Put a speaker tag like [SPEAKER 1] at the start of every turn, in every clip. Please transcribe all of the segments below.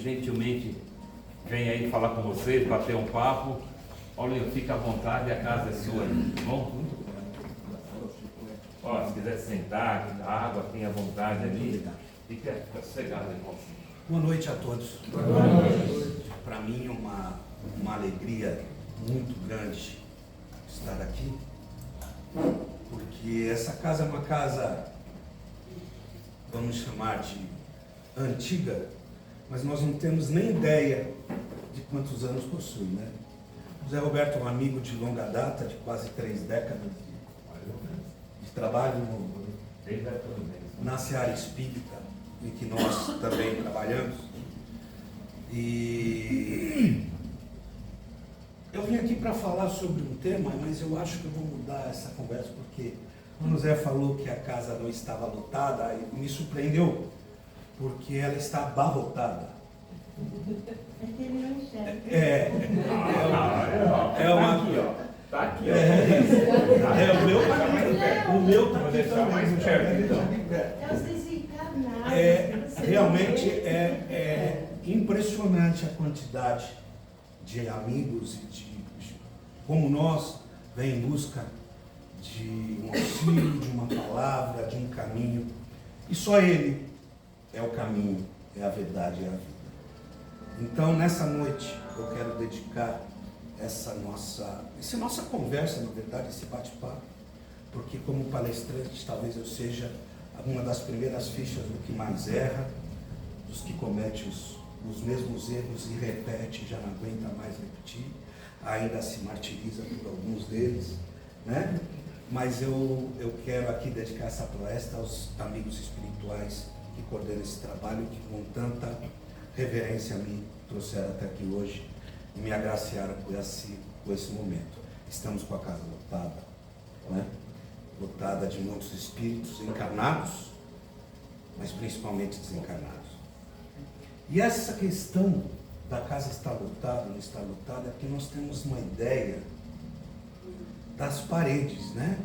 [SPEAKER 1] gentilmente vem aí falar com vocês, bater um papo. Olha, fica à vontade, a casa é sua, tá bom? Ó, se quiser sentar, água, tenha vontade ali. Fica sossegado, irmão.
[SPEAKER 2] Boa noite a todos.
[SPEAKER 3] Boa noite.
[SPEAKER 2] Para mim é uma alegria muito grande estar aqui, porque essa casa é uma casa, vamos chamar de antiga, mas nós não temos nem ideia de quantos anos possui, né? O Zé Roberto é um amigo de longa data, de quase 3 décadas de trabalho na seara espírita, em que nós também trabalhamos. E eu vim aqui para falar sobre um tema, mas eu acho que eu vou mudar essa conversa, porque quando o Zé falou que a casa não estava lotada, me surpreendeu, porque ela está abarrotada.
[SPEAKER 1] Tá aqui,
[SPEAKER 2] o meu está aqui também. Realmente é impressionante a quantidade de amigos e de como nós vem em busca de um auxílio, de uma palavra, de um caminho. E só Ele é o caminho, é a verdade, é a vida. Então, nessa noite, eu quero dedicar essa nossa conversa, na verdade, esse bate-papo, porque como palestrante, talvez eu seja uma das primeiras fichas do que mais erra, dos que comete os mesmos erros e repete, já não aguenta mais repetir, ainda se martiriza por alguns deles, né? Mas eu quero aqui dedicar essa palestra aos amigos espirituais que coordenam esse trabalho, que com tanta reverência me trouxeram até aqui hoje e me agraciaram por esse momento. Estamos com a casa lotada, né? Lotada de muitos espíritos encarnados, mas principalmente desencarnados. E essa questão da casa estar lotada ou não estar lotada é porque nós temos uma ideia das paredes, né?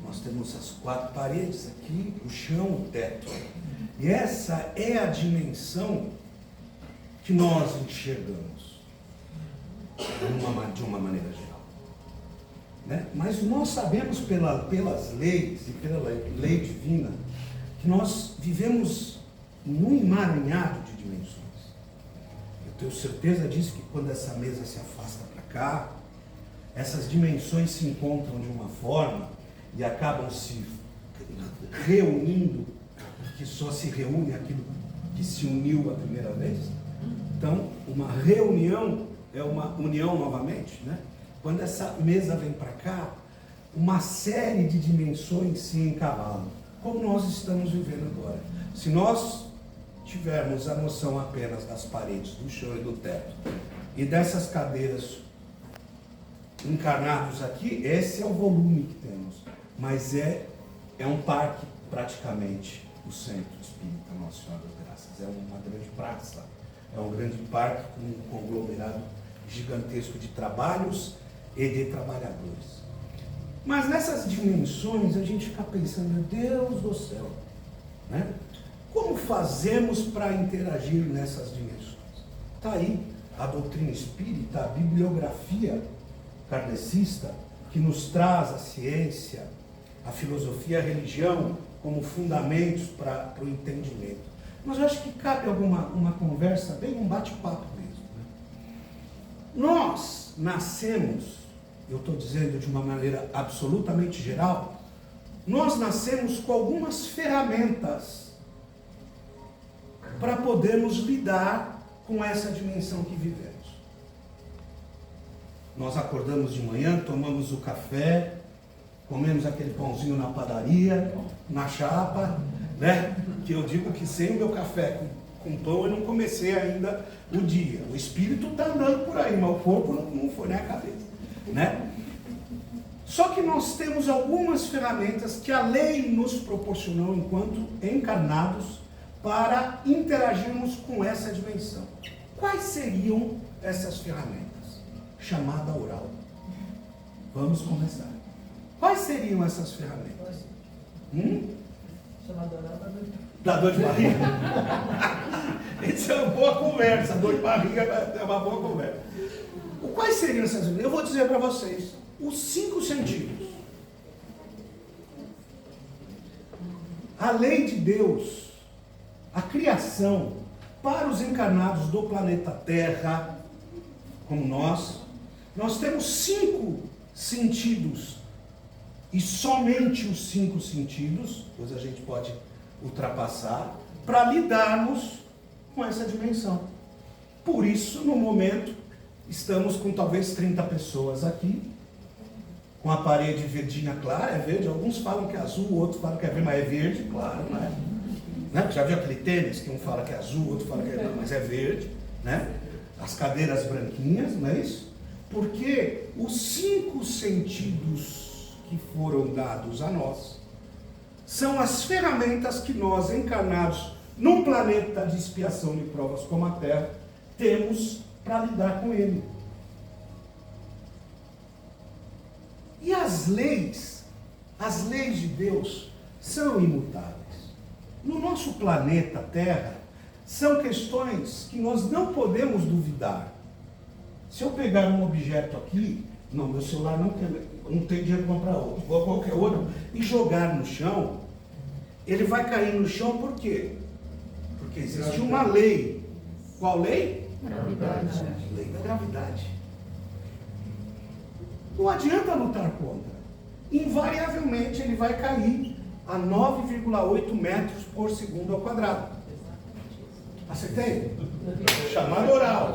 [SPEAKER 2] Nós temos as 4 paredes aqui, o chão, o teto. E essa é a dimensão que nós enxergamos de uma maneira geral, né? Mas nós sabemos pelas leis e pela lei divina que nós vivemos num emaranhado de dimensões. Eu tenho certeza disso, que quando essa mesa se afasta para cá, essas dimensões se encontram de uma forma e acabam se reunindo, que só se reúne aquilo que se uniu a primeira vez. Então, uma reunião é uma união novamente, né? Quando essa mesa vem para cá, uma série de dimensões se encavalam, como nós estamos vivendo agora. Se nós tivermos a noção apenas das paredes, do chão e do teto, e dessas cadeiras encarnados aqui, esse é o volume que temos. Mas é um parque, praticamente, o Centro Espírita Nossa Senhora das Graças. É uma grande praça, é um grande parque com um conglomerado gigantesco de trabalhos e de trabalhadores. Mas nessas dimensões a gente fica pensando, meu Deus do céu, né? Como fazemos para interagir nessas dimensões? Está aí a doutrina espírita, a bibliografia kardecista, que nos traz a ciência, a filosofia, a religião como fundamentos para o entendimento. Mas eu acho que cabe uma conversa, bem um bate-papo mesmo, né? Nós nascemos, eu estou dizendo de uma maneira absolutamente geral, nós nascemos com algumas ferramentas para podermos lidar com essa dimensão que vivemos. Nós acordamos de manhã, tomamos o café, comemos aquele pãozinho na padaria, na chapa, né? Que eu digo que sem o meu café com pão eu não comecei ainda o dia. O espírito está andando por aí, mas o corpo não foi nem a cabeça, né? Só que nós temos algumas ferramentas que a lei nos proporcionou enquanto encarnados para interagirmos com essa dimensão. Quais seriam essas ferramentas? Chamada oral. Vamos começar. Quais seriam essas ferramentas?
[SPEAKER 3] Chamada oral,
[SPEAKER 2] Dá dor de barriga? Isso é uma boa conversa. Dor de barriga é uma boa conversa. Quais seriam essas? Eu vou dizer para vocês. Os 5 sentidos. A lei de Deus, a criação, para os encarnados do planeta Terra, como nós temos 5 sentidos. E somente os 5 sentidos, pois a gente pode ultrapassar, para lidarmos com essa dimensão. Por isso, no momento, estamos com talvez 30 pessoas aqui, com a parede verdinha clara, é verde, alguns falam que é azul, outros falam que é verde, mas é verde, claro, não é? Né? Já viu aquele tênis que um fala que é azul, outro fala que é não, mas é verde, né? As cadeiras branquinhas, não é isso? Porque os 5 sentidos que foram dados a nós são as ferramentas que nós, encarnados num planeta de expiação de provas como a Terra, temos para lidar com ele. E as leis de Deus são imutáveis. No nosso planeta Terra, são questões que nós não podemos duvidar. Se eu pegar um objeto aqui, não, meu celular não tem dinheiro para comprar outro, ou qualquer outro, e jogar no chão, ele vai cair no chão por quê? Porque existe uma lei. Qual lei?
[SPEAKER 3] Gravidade.
[SPEAKER 2] Lei da gravidade. Não adianta lutar contra. Invariavelmente ele vai cair a 9,8 metros por segundo ao quadrado. Acertei? Chamada oral.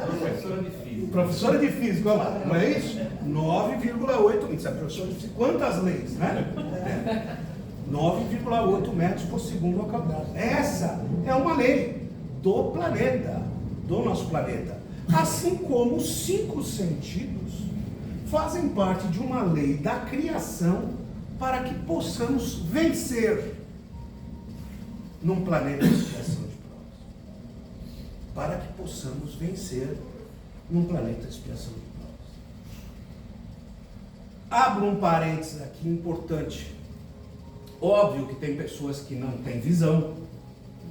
[SPEAKER 1] Professora de física.
[SPEAKER 2] Professora de física, olha lá, não é isso? 9,8 metros. É professora de física. Quantas leis, né? 9,8 metros por segundo ao quadrado. Essa é uma lei do planeta, do nosso planeta. Assim como os 5 sentidos fazem parte de uma lei da criação para que possamos vencer num planeta de expiação de provas. Para que possamos vencer num planeta de expiação de provas. Abro um parênteses aqui importante. Óbvio que tem pessoas que não têm visão,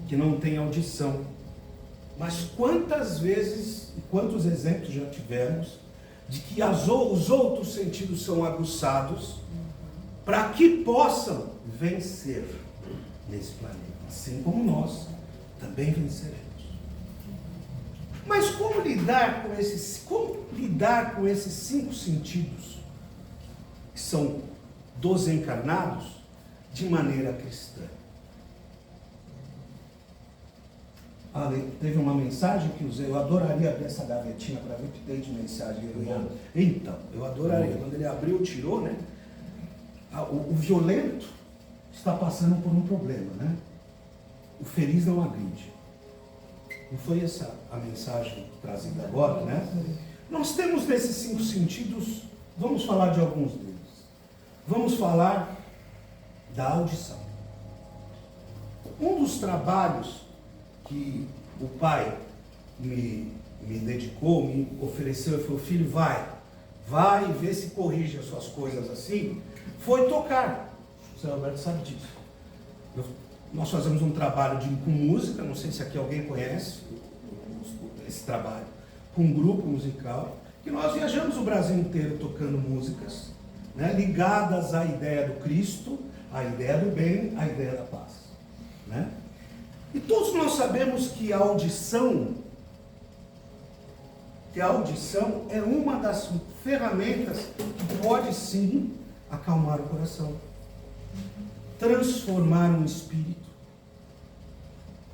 [SPEAKER 2] que não têm audição. Mas quantas vezes e quantos exemplos já tivemos de que os outros sentidos são aguçados para que possam vencer nesse planeta, assim como nós também venceremos. Mas como lidar com esses 5 sentidos que são dos encarnados de maneira cristã? Teve uma mensagem que usei, eu adoraria abrir essa gavetinha para ver o que tem de mensagem. Então, eu adoraria. Quando ele abriu, tirou, né? O violento está passando por um problema, né? O feliz não agride. Não foi essa a mensagem trazida agora, né? Nós temos nesses 5 sentidos, vamos falar de alguns deles. Vamos falar da audição. Um dos trabalhos que o pai me dedicou, me ofereceu, ele falou: filho, vai e vê se corrige as suas coisas assim, foi tocar. O Zé Alberto sabe disso. Nós fazemos um trabalho com música, não sei se aqui alguém conhece esse trabalho, com um grupo musical, que nós viajamos o Brasil inteiro tocando músicas, né, ligadas à ideia do Cristo, à ideia do bem, à ideia da paz, né? E todos nós sabemos que a audição é uma das ferramentas que pode sim acalmar o coração, transformar um espírito,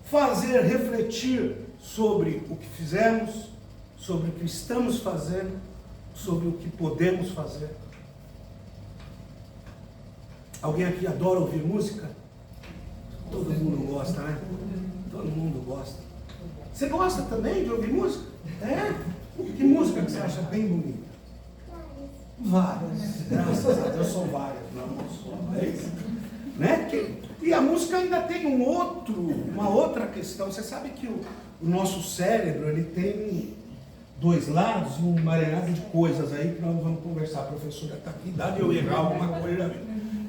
[SPEAKER 2] fazer refletir sobre o que fizemos, sobre o que estamos fazendo, sobre o que podemos fazer. Alguém aqui adora ouvir música? Todo mundo gosta, né? Todo mundo gosta. Você gosta também de ouvir música? É? Que música que você acha bem bonita? Várias. Graças a Deus são várias. Não só. É isso. Né? E a música ainda tem uma outra questão. Você sabe que o nosso cérebro, ele tem 2 lados e um emaranhado de coisas aí que nós vamos conversar. A professora está aqui, dá de eu errar alguma coisa.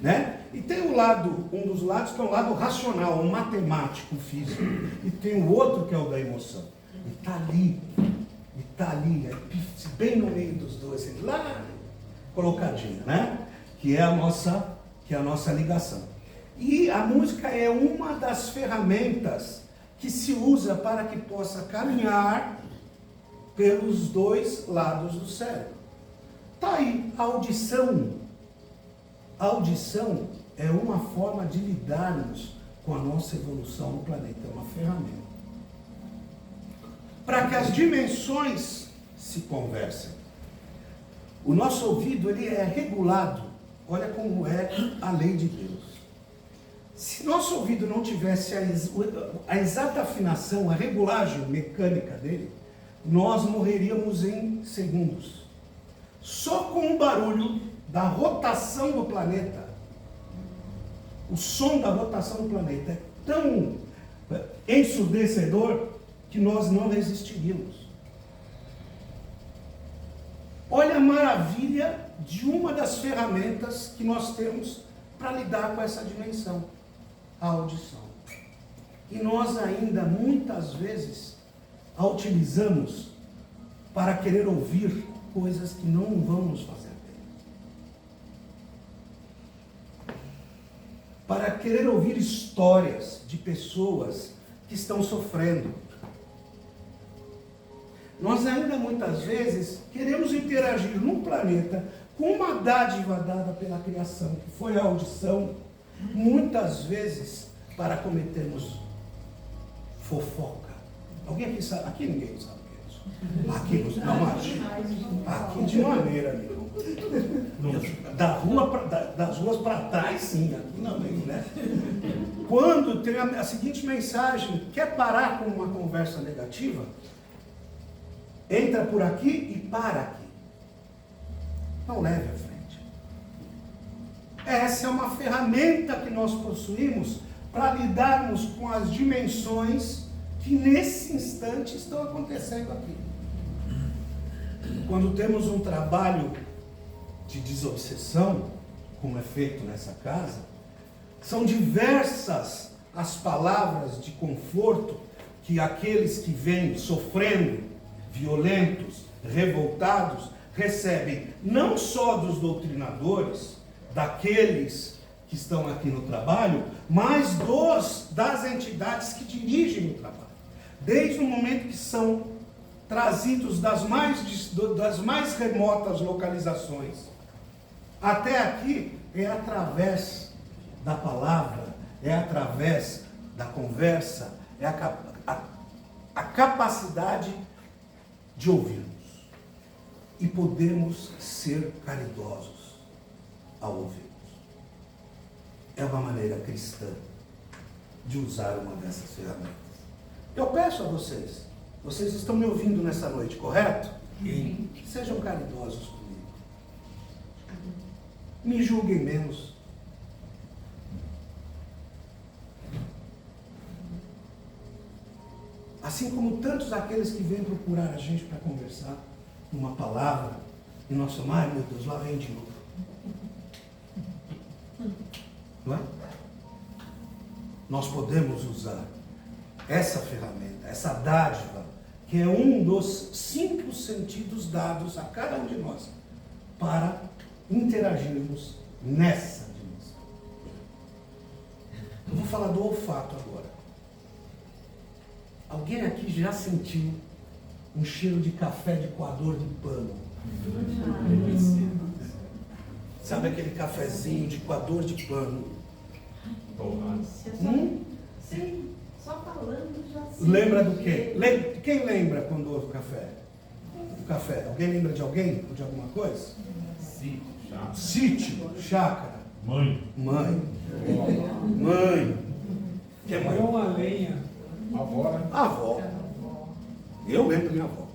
[SPEAKER 2] né? E tem um dos lados que é o lado racional, o matemático, o físico. E tem o outro que é o da emoção. E está ali, bem no meio dos dois, assim, lá colocadinho, né? Que é a nossa ligação. E a música é uma das ferramentas que se usa para que possa caminhar pelos dois lados do cérebro. Tá aí, a audição. A audição é uma forma de lidarmos com a nossa evolução no planeta, é uma ferramenta. Para que as dimensões se conversem. O nosso ouvido, ele é regulado. Olha como é a lei de Deus. Se nosso ouvido não tivesse a exata afinação, a regulagem mecânica dele, nós morreríamos em segundos. Só com o barulho da rotação do planeta, o som da rotação do planeta é tão ensurdecedor que nós não resistiríamos. Olha a maravilha de uma das ferramentas que nós temos para lidar com essa dimensão, a audição. E nós ainda, muitas vezes, a utilizamos para querer ouvir coisas que não vão nos fazer bem. Para querer ouvir histórias de pessoas que estão sofrendo. Nós ainda, muitas vezes, queremos interagir num planeta com uma dádiva dada pela criação, que foi a audição, muitas vezes para cometermos fofoca. Alguém aqui sabe? Aqui ninguém sabe o que é isso. Aqui não acho. Aqui de maneira nenhuma. Das ruas para trás, sim. Aqui não, né? Quando tem a seguinte mensagem, quer parar com uma conversa negativa? Entra por aqui e para aqui. Não leve à frente. Essa é uma ferramenta que nós possuímos para lidarmos com as dimensões que nesse instante estão acontecendo aqui. Quando temos um trabalho de desobsessão, como é feito nessa casa, são diversas as palavras de conforto que aqueles que vêm sofrendo, violentos, revoltados, recebem não só dos doutrinadores, daqueles que estão aqui no trabalho, mas das entidades que dirigem o trabalho. Desde o momento que são trazidos das mais remotas localizações, até aqui é através da palavra, é através da conversa, é a capacidade de ouvirmos e podemos ser caridosos ao ouvirmos. É uma maneira cristã de usar uma dessas ferramentas. Eu peço a vocês estão me ouvindo nessa noite, correto?
[SPEAKER 3] Sim.
[SPEAKER 2] Sejam caridosos comigo. Me julguem menos. Assim como tantos aqueles que vêm procurar a gente para conversar, uma palavra, e nós somos, ai meu Deus, lá vem de novo. Não é? Nós podemos usar essa ferramenta, essa dádiva, que é um dos 5 sentidos dados a cada um de nós, para interagirmos nessa dimensão. Eu vou falar do olfato agora. Alguém aqui já sentiu um cheiro de café de coador de pano? Sabe aquele cafezinho de coador de pano?
[SPEAKER 3] Sim, só falando já sei.
[SPEAKER 2] Lembra do quê? Quem lembra quando ouve café? O café. Alguém lembra de alguém? Ou de alguma coisa? Sítio, chácara.
[SPEAKER 1] Mãe.
[SPEAKER 2] Que é mãe?
[SPEAKER 4] Uma lenha.
[SPEAKER 2] Avó. Eu lembro da minha avó.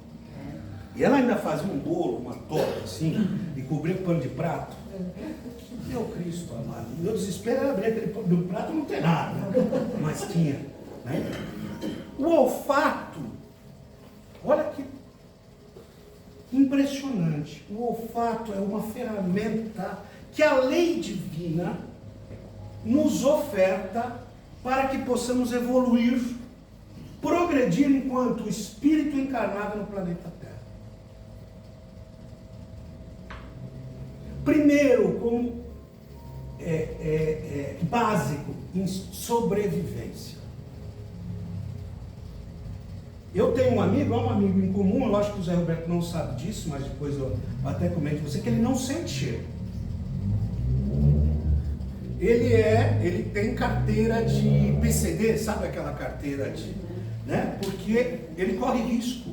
[SPEAKER 2] E ela ainda fazia um bolo, uma torta assim, e cobria com pano de prato. Meu Cristo amado. Meu desespero era abrir aquele pano de prato, não tem nada, né? Mas tinha. Né? O olfato, olha que impressionante. O olfato é uma ferramenta que a lei divina nos oferta para que possamos evoluir, progredir enquanto espírito encarnado no planeta Terra. Primeiro, como básico em sobrevivência. Eu tenho um amigo em comum, eu acho que o Zé Roberto não sabe disso, mas depois eu até comento com você, que ele não sente cheiro. Ele tem carteira de PCD, sabe aquela carteira de... né? Porque ele corre risco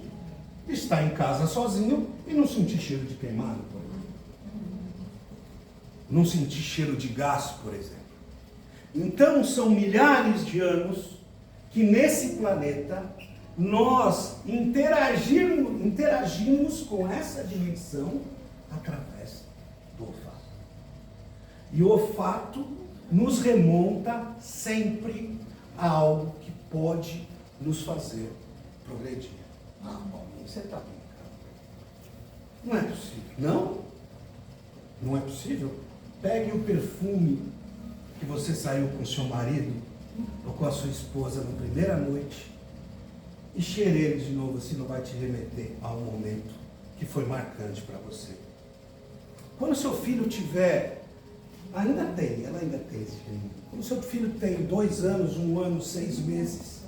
[SPEAKER 2] de estar em casa sozinho e não sentir cheiro de queimado, por exemplo. Não sentir cheiro de gás, por exemplo. Então são milhares de anos que nesse planeta nós interagimos com essa dimensão através do olfato. E o olfato nos remonta sempre a algo que pode nos fazer progredir. Paulinho, você está brincando? Não é possível. Não? Não é possível? Pegue o perfume que você saiu com o seu marido ou com a sua esposa na primeira noite e cheire ele de novo, assim não vai te remeter a um momento que foi marcante para você. Quando seu filho tiver, ela ainda tem esse filho. Quando seu filho tem 2 anos, 1 ano, 6 meses,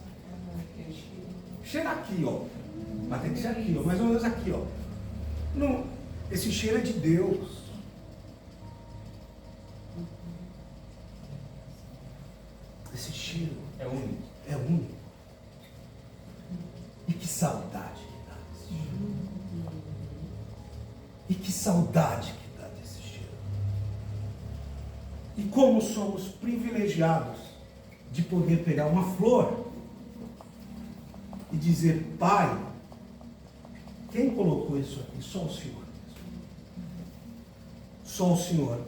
[SPEAKER 2] cheira aqui, ó. Mas tem que ser aqui, ó. Mais ou menos aqui, ó. Não, esse cheiro é de Deus. Esse cheiro
[SPEAKER 1] É único.
[SPEAKER 2] é único. E que saudade que dá desse cheiro. E que saudade que dá desse cheiro. E como somos privilegiados de poder pegar uma flor e dizer, Pai, quem colocou isso aqui? Só o Senhor. Só o Senhor,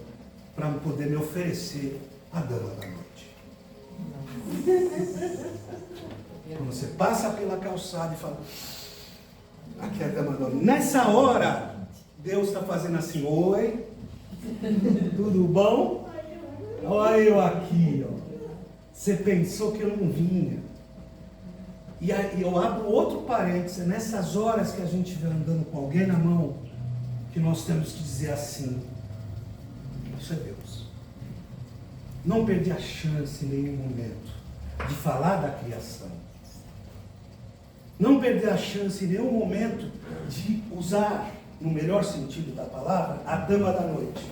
[SPEAKER 2] para poder me oferecer a dama da noite. Quando você passa pela calçada e fala, aqui é a dama da noite. Nessa hora, Deus está fazendo assim, oi, tudo bom? Olha eu aqui, ó. Você pensou que eu não vinha. E aí eu abro outro parênteses, nessas horas que a gente vê andando com alguém na mão, que nós temos que dizer assim, isso é Deus. Não perdi a chance em nenhum momento de falar da criação. Não perder a chance em nenhum momento de usar, no melhor sentido da palavra, a dama da noite.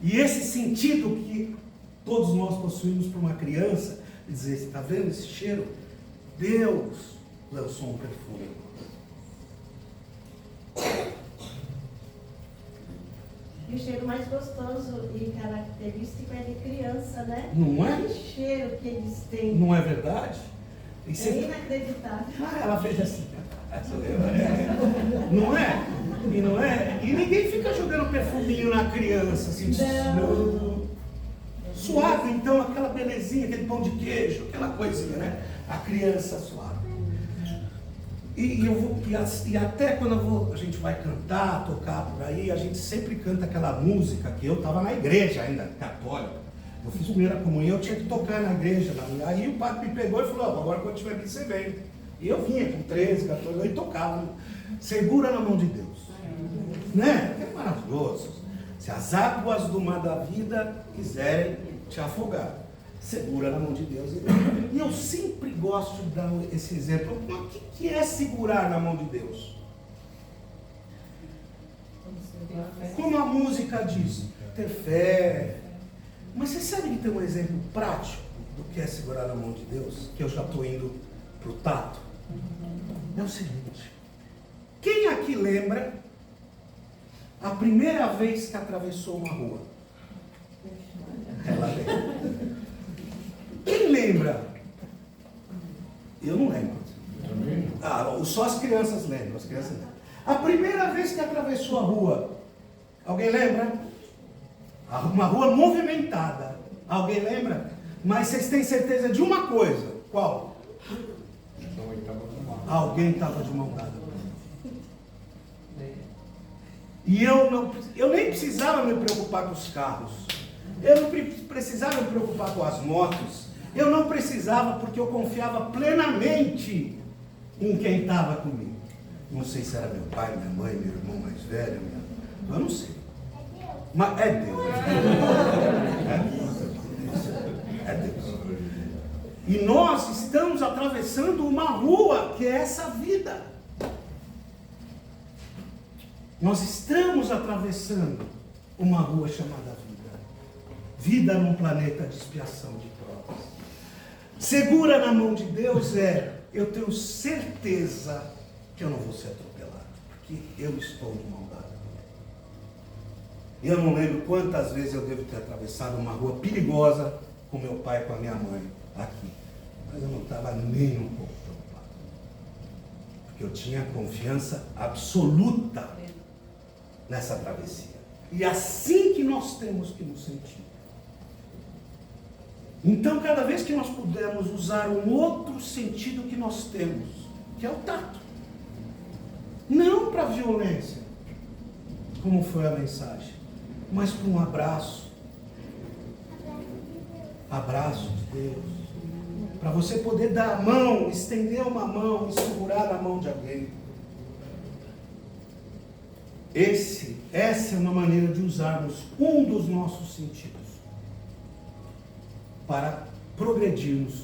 [SPEAKER 2] E esse sentido que todos nós possuímos para uma criança, dizer, você está vendo esse cheiro? Deus lançou um perfume.
[SPEAKER 3] E o cheiro mais gostoso e característico é de criança, né?
[SPEAKER 2] Não é?
[SPEAKER 3] Que cheiro que eles têm.
[SPEAKER 2] Não é verdade? E
[SPEAKER 3] É
[SPEAKER 2] você...
[SPEAKER 3] inacreditável.
[SPEAKER 2] Ah, ela fez assim. Não é? E não é? E ninguém fica jogando perfuminho na criança, assim, não. Suave, então, aquela belezinha, aquele pão de queijo, aquela coisinha, né? A criança suave. E até quando a gente vai cantar, tocar por aí, a gente sempre canta aquela música que eu estava na igreja ainda, católica. Eu fiz primeira comunhão, eu tinha que tocar na igreja. Aí o padre me pegou e falou, agora quando tiver aqui você vem. E eu vinha com 13, 14 anos e tocava. Segura na mão de Deus. Né? É maravilhoso. Se as águas do mar da vida quiserem te afogar, segura na mão de Deus. E eu sempre gosto de dar esse exemplo. O que é segurar na mão de Deus? Como a música diz, ter fé. Mas você sabe que tem um exemplo prático do que é segurar na mão de Deus? Que eu já estou indo para o tato. É o seguinte. Quem aqui lembra a primeira vez que atravessou uma rua? Ela lembra. Quem lembra? Eu não lembro. Só as crianças lembram. A primeira vez que atravessou a rua, alguém lembra? Uma rua movimentada. Alguém lembra? Mas vocês têm certeza de uma coisa. Qual? Alguém estava de mão dada. E eu nem precisava me preocupar com os carros. Eu não precisava me preocupar com as motos. Eu não precisava porque eu confiava plenamente em quem estava comigo. Não sei se era meu pai, minha mãe, meu irmão mais velho, eu não sei. Mas é Deus. É Deus. E nós estamos atravessando uma rua que é essa vida. Nós estamos atravessando uma rua chamada vida. Vida num planeta de expiação de provas. Segura na mão de Deus eu tenho certeza que eu não vou ser atropelado, porque eu estou de mão dada com Ele. Eu não lembro quantas vezes eu devo ter atravessado uma rua perigosa com meu pai e com a minha mãe aqui. Mas eu não estava nem um pouco preocupado. Porque eu tinha confiança absoluta nessa travessia. E assim que nós temos que nos sentir. Então, cada vez que nós pudermos usar um outro sentido que nós temos, que é o tato. Não para violência, como foi a mensagem, mas para um abraço. Abraço de Deus. Para você poder dar a mão, estender uma mão e segurar na mão de alguém. Essa é uma maneira de usarmos um dos nossos sentidos para progredirmos,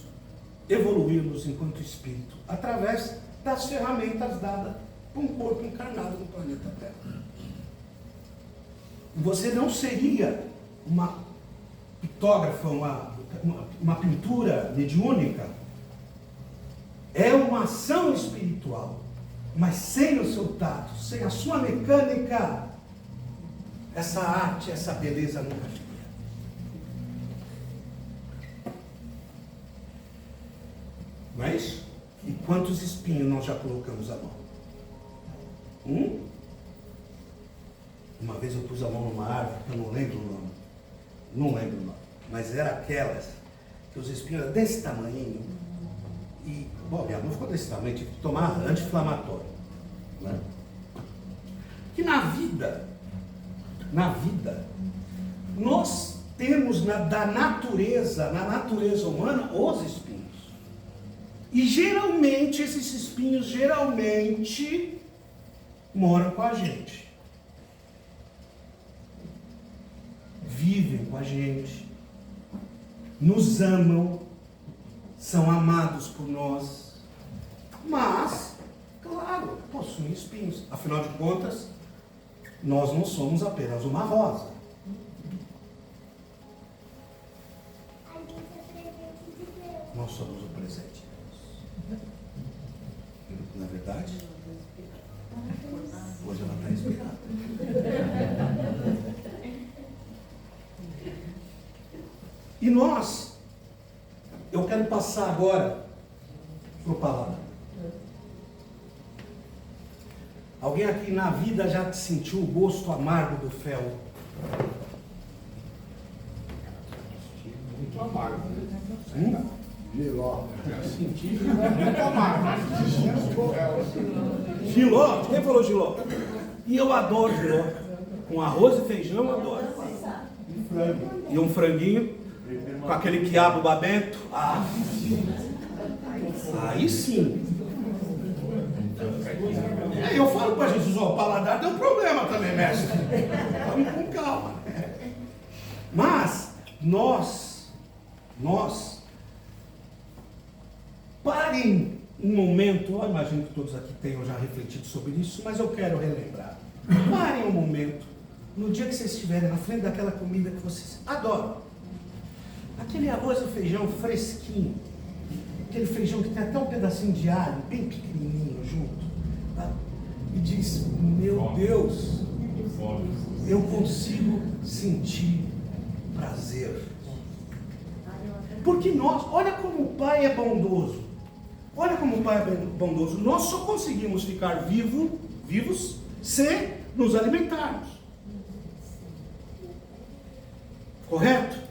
[SPEAKER 2] evoluirmos enquanto espírito, através das ferramentas dadas por um corpo encarnado no planeta Terra. Você não seria uma pitógrafa, uma pintura mediúnica. É uma ação espiritual, mas sem o seu tato, sem a sua mecânica, essa arte, essa beleza nunca chega. Não é isso? E quantos espinhos nós já colocamos a mão? Uma vez eu pus a mão numa árvore, que eu não lembro o nome. Não lembro o nome. Mas era aquelas que os espinhos eram desse tamanho. E, bom, minha mão ficou desse tamanho, tive que tomar anti-inflamatório. Né? Que na vida, nós temos da natureza, na natureza humana, os espinhos. E geralmente, esses espinhos moram com a gente. Vivem com a gente. Nos amam. São amados por nós. Mas, claro, possuem espinhos. Afinal de contas, nós não somos apenas uma rosa. Nós somos o presente de Deus. Não é verdade? Hoje ela está inspirada. E eu quero passar agora para o palavra. Alguém aqui na vida já sentiu o gosto amargo do fel?
[SPEAKER 4] Muito amargo.
[SPEAKER 2] Giló.
[SPEAKER 4] Senti muito amargo.
[SPEAKER 2] Giló? Quem falou Giló? E eu adoro Giló. Com arroz e feijão eu adoro. E um franguinho com aquele quiabo babento. Aí sim. Eu falo para Jesus, o paladar deu problema também, mestre. Vamos com calma. Mas nós parem um momento, eu imagino que todos aqui tenham já refletido sobre isso, mas eu quero relembrar. Parem um momento, no dia que vocês estiverem na frente daquela comida que vocês adoram. Aquele arroz e feijão fresquinho, aquele feijão que tem até um pedacinho de alho, bem pequenininho junto. Tá? E diz, meu Deus, eu consigo sentir prazer. Porque olha como o Pai é bondoso. Olha como o Pai é bondoso. Nós só conseguimos ficar vivos se nos alimentarmos. Correto?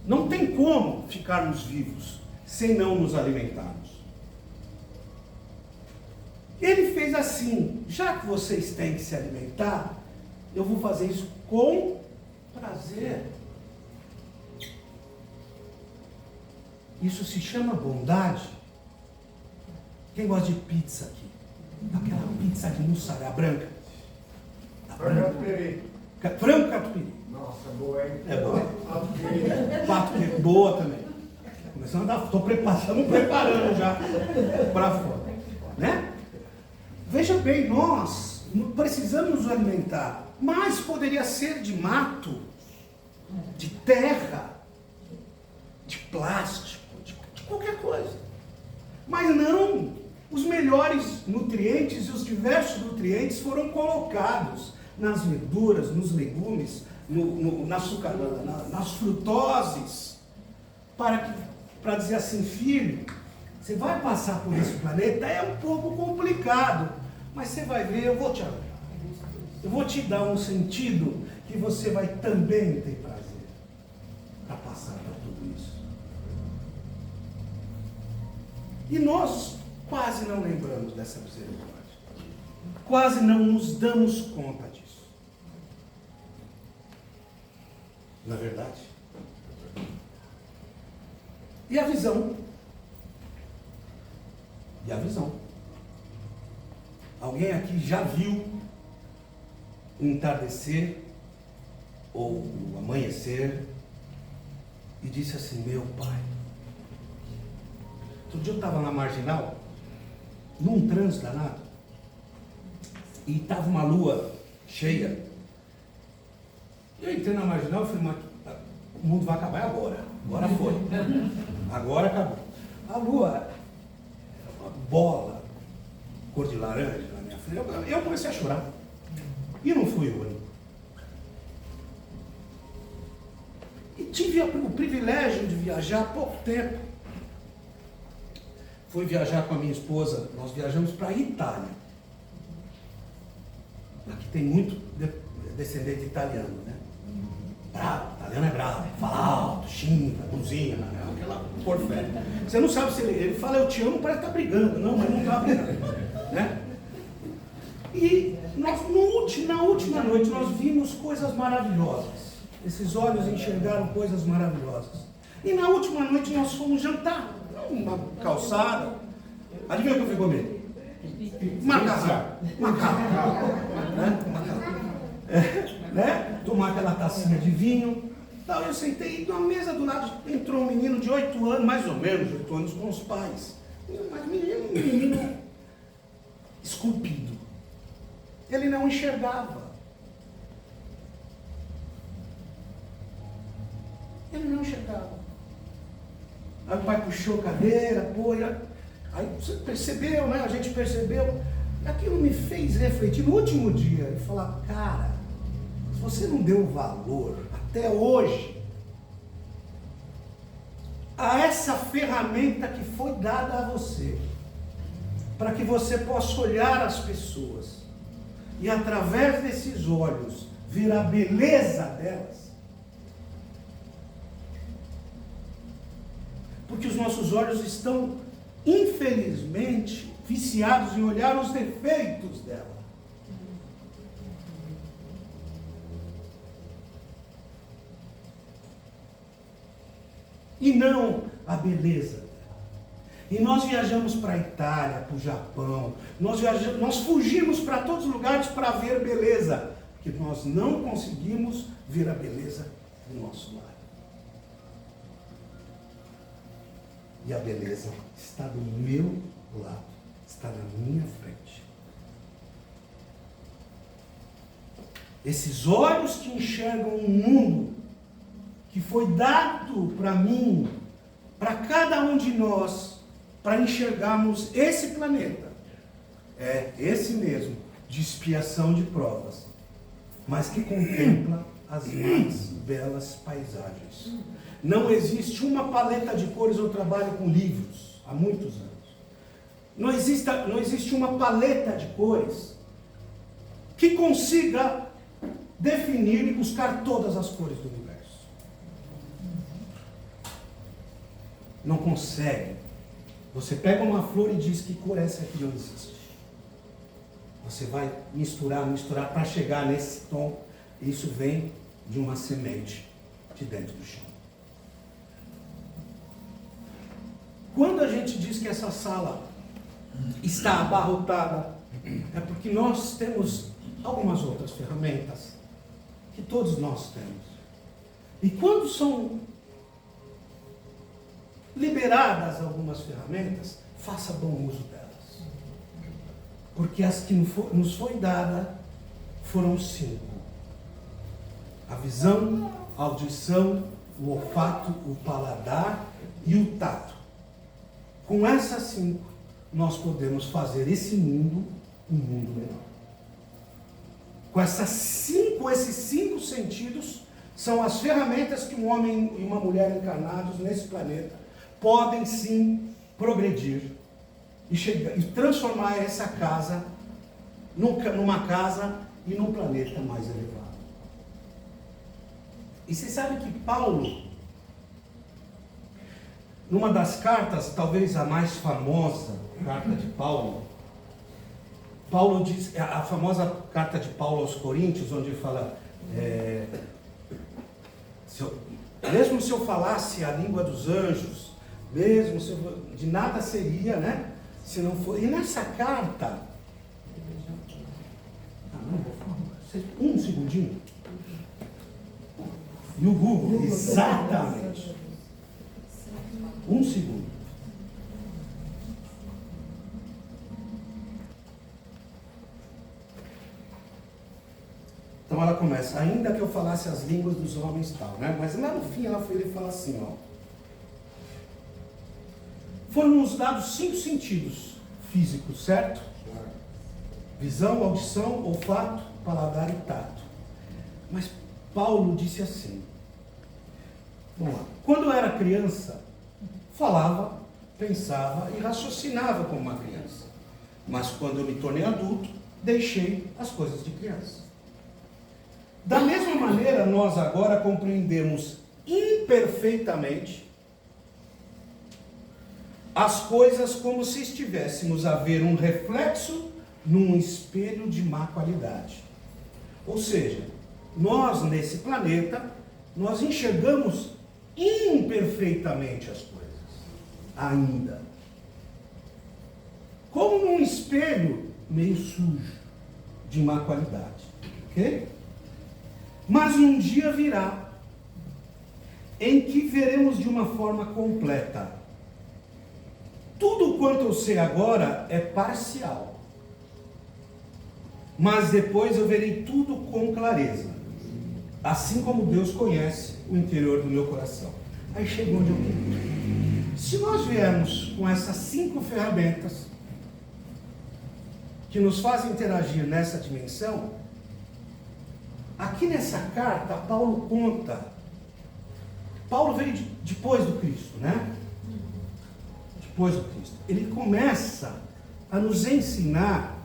[SPEAKER 2] Não tem como ficarmos vivos sem não nos alimentarmos. Ele fez assim, já que vocês têm que se alimentar, eu vou fazer isso com prazer. Isso se chama bondade. Quem gosta de pizza aqui? Aquela pizza de mussarela branca. Frango catupiry.
[SPEAKER 4] Nossa, boa, hein?
[SPEAKER 2] É boa. Pato que boa também. Começando a dar, estamos preparando já para fora, né? Veja bem, nós precisamos nos alimentar, mas poderia ser de mato, de terra, de plástico, de qualquer coisa. Mas não, os melhores nutrientes e os diversos nutrientes foram colocados nas verduras, nos legumes, nas frutoses, para dizer assim, filho, você vai passar por esse planeta, é um pouco complicado, mas você vai ver, eu vou te ajudar. Eu vou te dar um sentido que você vai também ter prazer para passar por tudo isso. E nós quase não lembramos dessa misericórdia. Quase não nos damos conta disso. Na verdade. E a visão? E a visão? Alguém aqui já viu o entardecer ou o amanhecer e disse assim, meu pai. Outro dia eu estava na Marginal, num trânsito danado, e estava uma lua cheia. Eu entrei na Marginal e falei, mas o mundo vai acabar agora. Agora foi. Agora acabou. A lua, uma bola, cor de laranja na minha frente. Eu comecei a chorar. E não fui o único. E tive o privilégio de viajar há pouco tempo. Fui viajar com a minha esposa, nós viajamos para a Itália. Aqui tem muito descendente italiano, né? Bravo, italiano é bravo, fala alto, xinga, buzina, né? Aquela porfé. Você não sabe se ele fala eu te amo, parece que está brigando. Não, mas não está brigando, né? E nós, na última noite nós vimos coisas maravilhosas. Esses olhos enxergaram coisas maravilhosas. E na última noite nós fomos jantar. Uma calçada. Adivinha o que eu fui comer? Macarrão. Né? Tomar aquela tacinha de vinho. Então eu sentei e na mesa do lado entrou um menino de 8 anos, mais ou menos 8 anos, com os pais. Mas um menino esculpido. Ele não enxergava. Ele não enxergava. Aí o pai puxou a cadeira, aí você percebeu, né? A gente percebeu. Aquilo me fez refletir no último dia e falar, cara, se você não deu valor até hoje a essa ferramenta que foi dada a você, para que você possa olhar as pessoas e através desses olhos ver a beleza delas, porque os nossos olhos estão, infelizmente, viciados em olhar os defeitos dela. E não a beleza dela. E nós viajamos para a Itália, para o Japão, nós fugimos para todos os lugares para ver beleza, porque nós não conseguimos ver a beleza do nosso lar. E a beleza está do meu lado, está na minha frente. Esses olhos que enxergam um mundo que foi dado para mim, para cada um de nós, para enxergarmos esse planeta. É esse mesmo, de expiação de provas, mas que contempla as mais belas paisagens. Não existe uma paleta de cores, eu trabalho com livros há muitos anos. Não existe uma paleta de cores que consiga definir e buscar todas as cores do universo. Não consegue. Você pega uma flor e diz que cor é essa aqui não existe. Você vai misturar para chegar nesse tom. Isso vem de uma semente de dentro do chão. quando a gente diz que essa sala está abarrotada, é porque nós temos algumas outras ferramentas que todos nós temos. E quando são liberadas algumas ferramentas, faça bom uso delas. Porque as que nos foi dada foram 5. A visão, a audição, o olfato, o paladar e o tato. Com essas 5, nós podemos fazer esse mundo um mundo melhor. Com esses 5 sentidos, são as ferramentas que um homem e uma mulher encarnados nesse planeta podem sim progredir e transformar essa casa numa casa e num planeta mais elevado. E você sabe que Paulo, numa das cartas, talvez a mais famosa carta de Paulo, Paulo diz, a famosa carta de Paulo aos Coríntios, onde ele fala, mesmo se eu falasse a língua dos anjos, mesmo se de nada seria, né? Se não for. E nessa carta, um segundinho. E o Google, exatamente. Um segundo. Então ela começa, ainda que eu falasse as línguas dos homens e tal, né? Mas lá no fim ele fala assim, ó. Foram nos dados 5 sentidos físicos, certo? Visão, audição, olfato, paladar e tato. Mas Paulo disse assim, vamos lá, quando eu era criança, falava, pensava e raciocinava como uma criança. Mas quando eu me tornei adulto, deixei as coisas de criança. Da mesma maneira, nós agora compreendemos imperfeitamente as coisas como se estivéssemos a ver um reflexo num espelho de má qualidade. Ou seja, nós nesse planeta, nós enxergamos imperfeitamente as coisas, ainda. Como num espelho meio sujo, de má qualidade. Ok? Mas um dia virá em que veremos de uma forma completa. Tudo quanto eu sei agora é parcial. Mas depois eu verei tudo com clareza. Assim como Deus conhece o interior do meu coração. Aí chegou onde eu quero. Se nós viermos com essas 5 ferramentas que nos fazem interagir nessa dimensão, aqui nessa carta, Paulo conta. Paulo veio depois do Cristo, né? Depois do Cristo. Ele começa a nos ensinar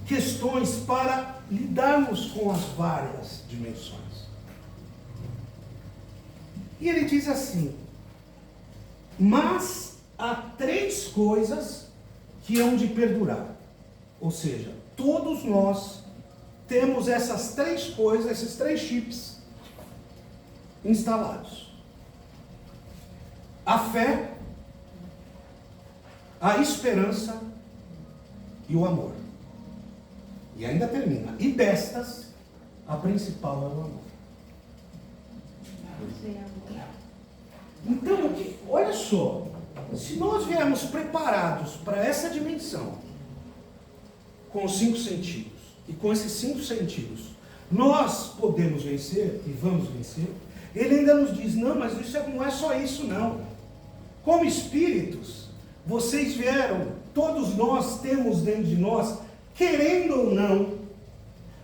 [SPEAKER 2] questões para lidarmos com as várias dimensões. E ele diz assim, mas há 3 coisas que hão de perdurar. Ou seja, todos nós temos essas 3 coisas, esses 3 chips instalados. A fé, a esperança e o amor. E ainda termina. E destas, a principal é o amor. Então, olha só, se nós viermos preparados para essa dimensão, com os 5 sentidos, e com esses 5 sentidos, nós podemos vencer e vamos vencer, ele ainda nos diz, não, mas isso não é só isso não. Como espíritos, vocês vieram, todos nós temos dentro de nós, querendo ou não,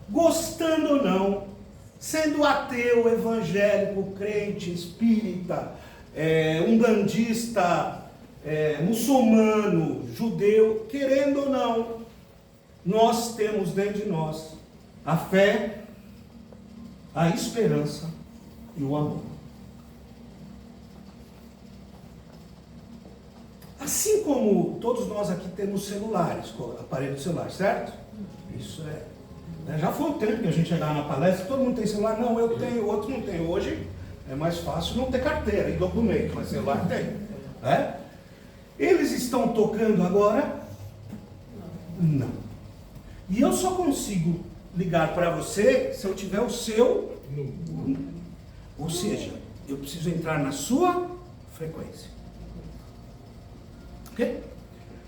[SPEAKER 2] gostando ou não, sendo ateu, evangélico, crente, espírita, umbandista, muçulmano, judeu, querendo ou não, nós temos dentro de nós a fé, a esperança e o amor. Assim como todos nós aqui temos celulares, aparelhos celulares, certo? Isso já foi um tempo que a gente chegava na palestra, todo mundo tem celular, não, eu tenho, o outro não tem. Hoje é mais fácil não ter carteira e documento, mas celular tem. estão tocando agora? Não. E eu só consigo ligar para você se eu tiver o seu. Ou seja, eu preciso entrar na sua frequência. Ok?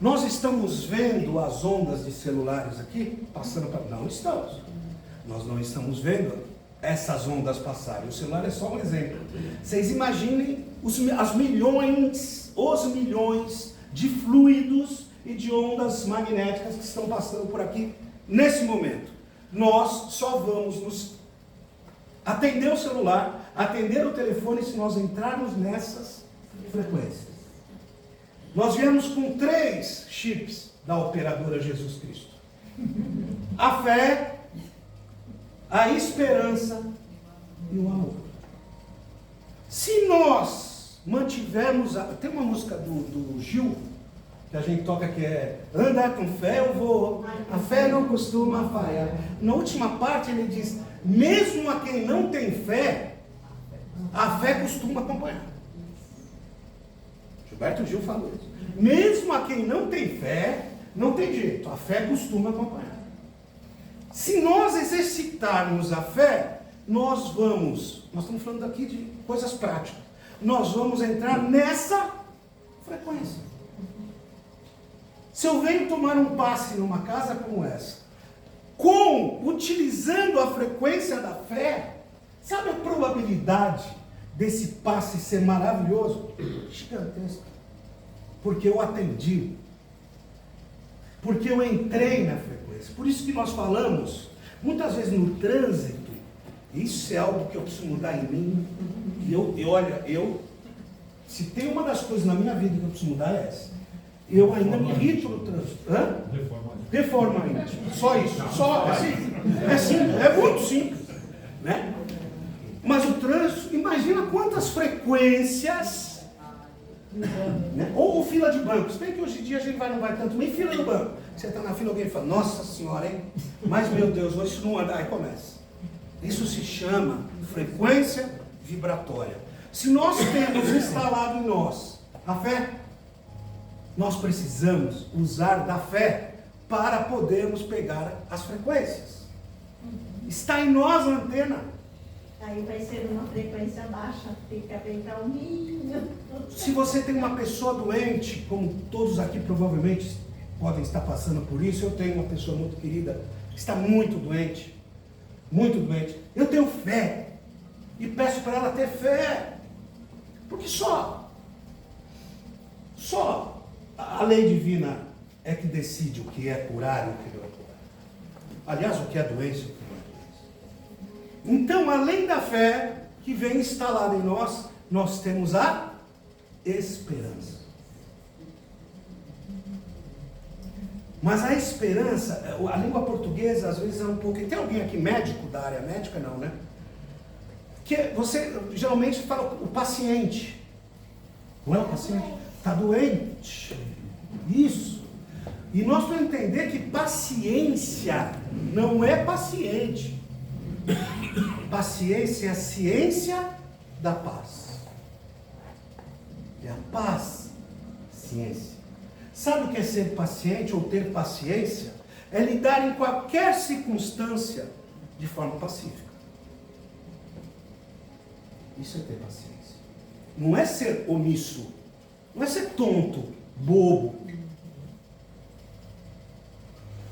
[SPEAKER 2] Nós estamos vendo as ondas de celulares aqui passando para... Não estamos. Nós não estamos vendo essas ondas passarem. O celular é só um exemplo. Vocês imaginem os milhões de fluidos e de ondas magnéticas que estão passando por aqui nesse momento. Nós só vamos nos atender o celular, atender o telefone se nós entrarmos nessas frequências. Nós viemos com 3 chips da operadora Jesus Cristo: a fé, a esperança e o amor. Se nós mantivermos... Tem uma música do Gil, que a gente toca, que é: andar com fé eu vou, a fé não costuma falhar. Na última parte ele diz: mesmo a quem não tem fé, a fé costuma acompanhar. Gilberto Gil falou isso. Mesmo a quem não tem fé, não tem jeito, a fé costuma acompanhar. Se nós exercitarmos a fé, nós estamos falando aqui de coisas práticas, nós vamos entrar nessa frequência. Se eu venho tomar um passe numa casa como essa, utilizando a frequência da fé, sabe a probabilidade desse passe ser maravilhoso? Gigantesca. Porque eu atendi. Porque eu entrei na frequência. Por isso que nós falamos, muitas vezes no trânsito, isso é algo que eu preciso mudar em mim. E olha, se tem uma das coisas na minha vida que eu preciso mudar, é essa. Eu ainda me irrito no trânsito. Hã? Reforma íntima. Só isso. Só assim. É simples, é muito simples. Né? Mas o trânsito, imagina quantas frequências. Né? Ou fila de banco. Se bem que hoje em dia a gente não vai tanto, nem fila do banco. Você está na fila, alguém fala: nossa senhora, hein? Mas meu Deus, hoje isso não anda. Aí começa. Isso se chama frequência vibratória. Se nós temos instalado em nós a fé, nós precisamos usar da fé para podermos pegar as frequências. Está em nós a antena.
[SPEAKER 3] Aí vai ser uma frequência baixa, fica bem calminho.
[SPEAKER 2] Se você tem uma pessoa doente, como todos aqui provavelmente podem estar passando por isso, eu tenho uma pessoa muito querida que está muito doente. Muito doente. Eu tenho fé. E peço para ela ter fé. Porque só a lei divina é que decide o que é curar e o que não é curar. Aliás, o que é doença e o que não é doença. Então, além da fé que vem instalada em nós, nós temos a esperança. Mas a esperança, a língua portuguesa às vezes é um pouco... Tem alguém aqui médico da área médica? Não, né? Que você geralmente fala o paciente. Não é o paciente? Está doente. Isso. E nós vamos entender que paciência não é paciente. Paciência é a ciência da paz. É a paz, ciência. Sabe o que é ser paciente ou ter paciência? É lidar em qualquer circunstância de forma pacífica. Isso é ter paciência. Não é ser omisso. Não é ser tonto, bobo.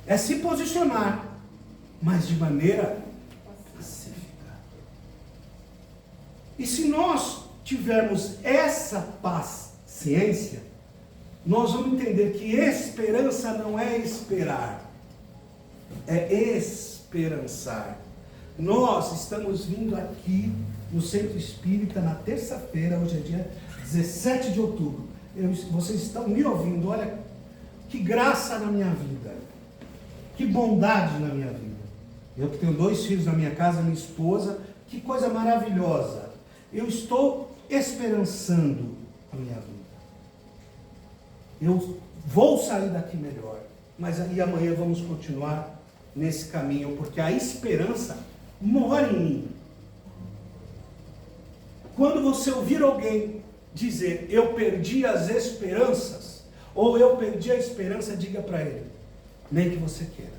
[SPEAKER 2] É se posicionar, mas de maneira pacífica. E se nós tivermos essa paciência, nós vamos entender que esperança não é esperar, é esperançar. Nós estamos vindo aqui no Centro Espírita na terça-feira, hoje é dia 17 de outubro. Vocês estão me ouvindo, olha que graça na minha vida, que bondade na minha vida. Eu que tenho 2 filhos na minha casa, minha esposa, que coisa maravilhosa. Eu estou esperançando a minha vida. Eu vou sair daqui melhor, mas aí amanhã vamos continuar nesse caminho, porque a esperança mora em mim. Quando você ouvir alguém dizer: eu perdi as esperanças, ou eu perdi a esperança, diga para ele, nem que você queira.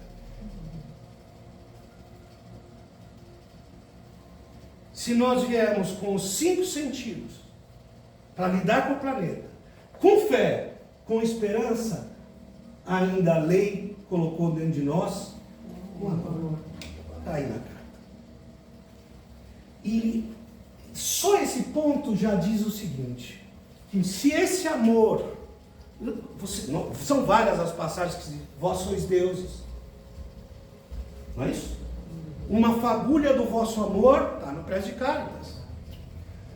[SPEAKER 2] Se nós viermos com os 5 sentidos para lidar com o planeta, com fé, com esperança, ainda a lei colocou dentro de nós o amor. Está aí na carta. E só esse ponto já diz o seguinte, que se esse amor, são várias as passagens que dizem, vós sois deuses, não é isso? Uma fagulha do vosso amor está no Prece de Cáritas.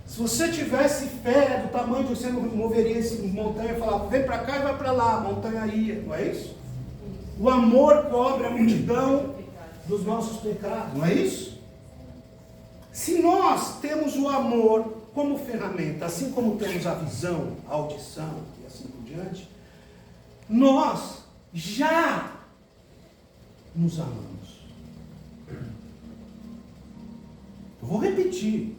[SPEAKER 2] Se você tivesse fé do tamanho de você moveria essa montanha e falava, vem para cá e vai para lá, a montanha ia, não é isso? O amor cobre a multidão dos nossos pecados, não é isso? Se nós temos o amor como ferramenta, assim como temos a visão, a audição e assim por diante, nós já nos amamos. Eu vou repetir.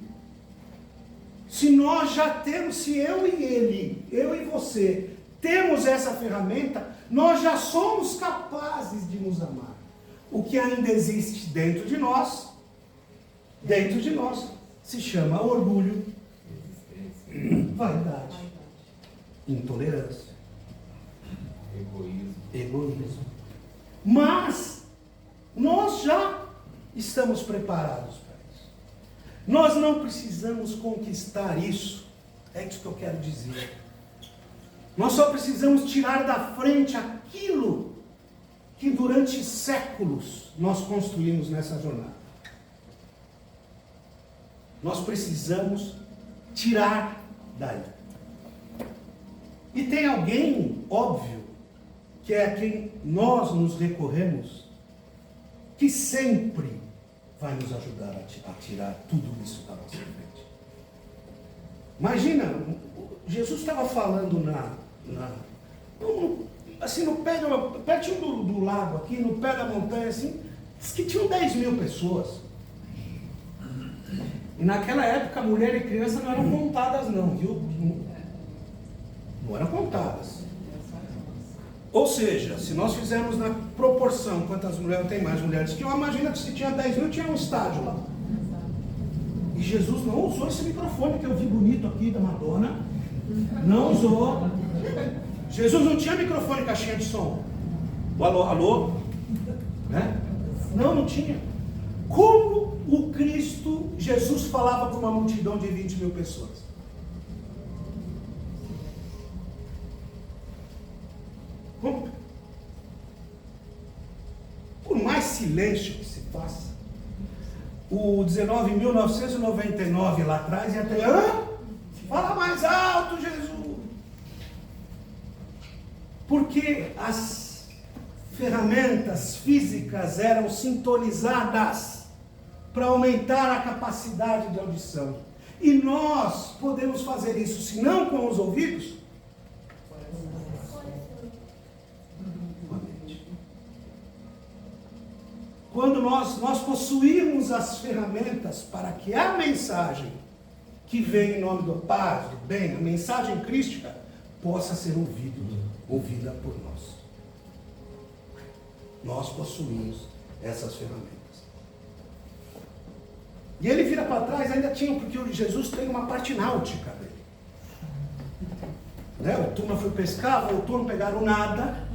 [SPEAKER 2] Se nós já temos, se eu e ele, eu e você, temos essa ferramenta, nós já somos capazes de nos amar. O que ainda existe dentro de nós, se chama orgulho, vaidade, intolerância, egoísmo. Mas nós já estamos preparados para isso. Nós não precisamos conquistar isso. É isso que eu quero dizer. Nós só precisamos tirar da frente aquilo que durante séculos nós construímos nessa jornada. Nós precisamos tirar daí. E tem alguém, óbvio, que é a quem nós nos recorremos, que sempre vai nos ajudar a tirar tudo isso da nossa frente. Imagina, Jesus estava falando assim, no pé pertinho do lago, aqui no pé da montanha, assim, diz que tinham 10.000 pessoas. E naquela época, mulher e criança não eram contadas não, viu? Não eram contadas. Ou seja, se nós fizermos na proporção quantas mulheres tem mais mulheres que eu, imagina que se tinha 10.000, tinha um estádio lá. E Jesus não usou esse microfone que eu vi bonito aqui da Madonna. Não usou. Jesus não tinha microfone caixinha de som. O alô? Né? Não tinha. Como o Cristo, Jesus falava para uma multidão de 20.000 pessoas? Como? Por mais silêncio que se faça, o 19.999 lá atrás ia até, fala mais alto, Jesus. Porque as ferramentas físicas eram sintonizadas para aumentar a capacidade de audição. E nós podemos fazer isso, se não com os ouvidos, quando nós possuirmos as ferramentas para que a mensagem que vem em nome do paz, do bem, a mensagem crística, possa ser ouvida por nós. Nós possuímos essas ferramentas. E ele vira para trás, ainda tinha, porque Jesus tem uma parte náutica dele. Né? O turma foi pescar, voltou, não pegaram nada,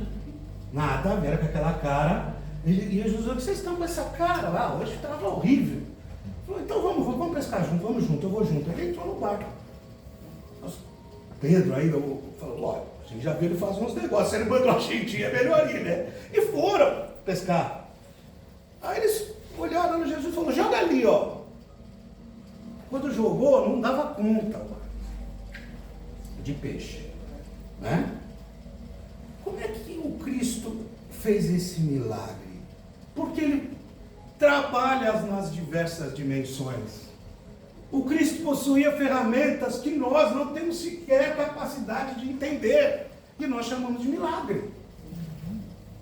[SPEAKER 2] vieram com aquela cara. E Jesus falou, vocês estão com essa cara lá, hoje estava horrível. Ele falou, então vamos pescar junto, vamos junto, eu vou junto. Ele entrou no barco. Pedro aí falou, olha, a gente já viu ele fazer uns negócios, se ele mandou a gente, é melhor ir, né? E foram pescar. Aí eles olharam no Jesus e falaram, joga ali, ó. Quando jogou, não dava conta, ó, de peixe. Né? Como é que o Cristo fez esse milagre? Porque ele trabalha nas diversas dimensões. O Cristo possuía ferramentas que nós não temos sequer capacidade de entender, e nós chamamos de milagre.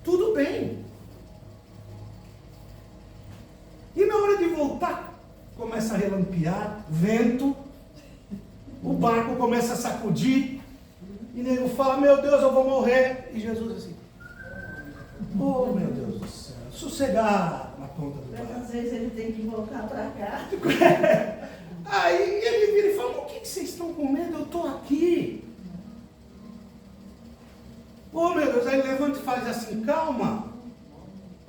[SPEAKER 2] Tudo bem. E na hora de voltar, começa a relampear, vento, o barco começa a sacudir, E nego fala, meu Deus, eu vou morrer. E Jesus assim, oh meu Deus do céu, sossegar na ponta do
[SPEAKER 3] Mas
[SPEAKER 2] barco.
[SPEAKER 3] às vezes ele tem que voltar para cá.
[SPEAKER 2] Aí ele vira e fala, o que vocês estão com medo? Eu estou aqui. Oh meu Deus, aí ele levanta e faz assim, calma.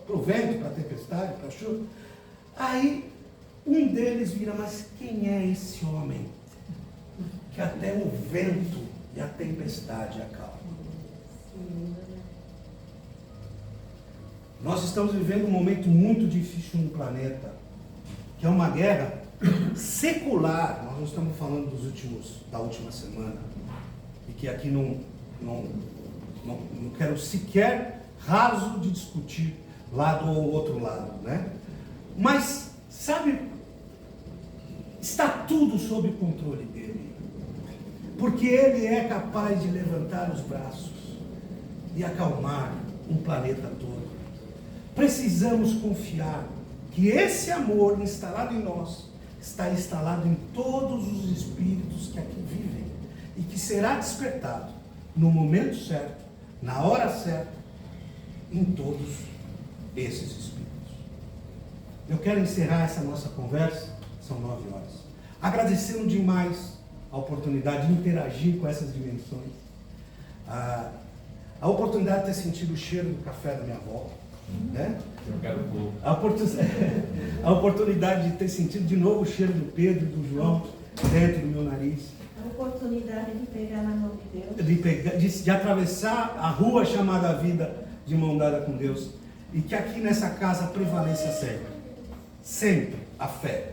[SPEAKER 2] Para o vento, para a tempestade, para a chuva. Aí um deles vira, mas quem é esse homem? Que até o vento e a tempestade acalmam. Nós estamos vivendo um momento muito difícil no planeta, que é uma guerra secular. Nós não estamos falando da última semana, e que aqui não quero sequer raso de discutir lado ou outro lado, né? Mas, sabe, está tudo sob controle dele, porque ele é capaz de levantar os braços e acalmar um planeta todo. Precisamos confiar que esse amor instalado em nós está instalado em todos os espíritos que aqui vivem e que será despertado no momento certo, na hora certa, em todos esses espíritos. Eu quero encerrar essa nossa conversa, são 9 horas, agradecendo demais a oportunidade de interagir com essas dimensões, a oportunidade de ter sentido o cheiro do café da minha avó, né?
[SPEAKER 1] Eu quero pouco.
[SPEAKER 2] A oportunidade de ter sentido de novo o cheiro do Pedro e do João dentro do meu nariz.
[SPEAKER 3] A oportunidade de pegar na mão de Deus.
[SPEAKER 2] De atravessar a rua chamada vida de mão dada com Deus. E que aqui nessa casa prevaleça sempre a fé,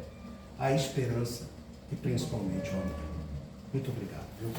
[SPEAKER 2] a esperança e principalmente o amor. Muito obrigado. Viu?